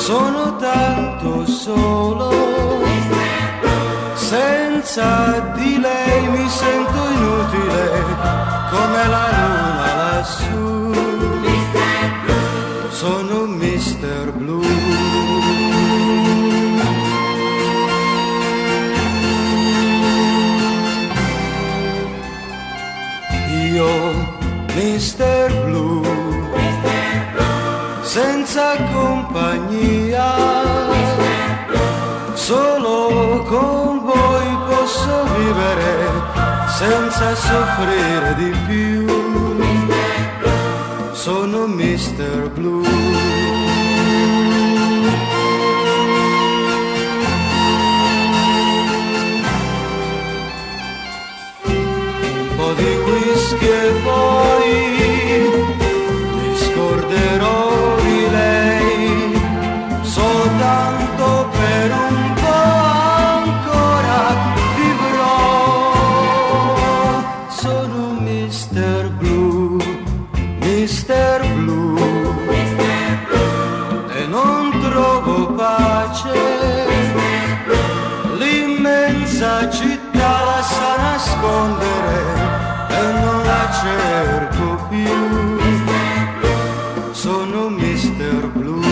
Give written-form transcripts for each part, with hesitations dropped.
Sono tanto solo, senza di lei mi sento inutile come la luna lassù. Sono Mr. Blue. Io, Mr. Blue, senza compagnia, solo con voi posso vivere senza soffrire di più. Sono Mr. Blue. Un po' di whisky e poi mi scorderò di lei, soltanto per un po' ancora vivrò. Sono Mr. Blue, Mr. Blue, e non trovo pace. L'immensa città la sa nascondere e non la cerco più. Sono Mr. Blue.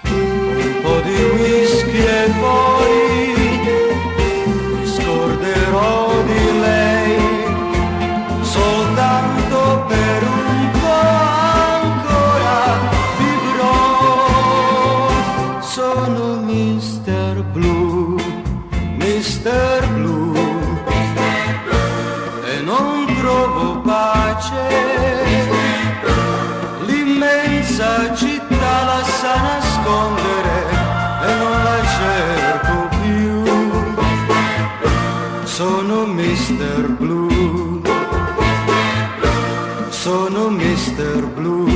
Un po' di whisky e poi mi scorderò di lei, soltanto per un po' ancora vivrò. Sono Mr. Blue, Mr. Blue, e non trovo pace. L'immensa città la sa nascondere e non la cerco più. Sono Mr. Blue, sono Mr. Blue.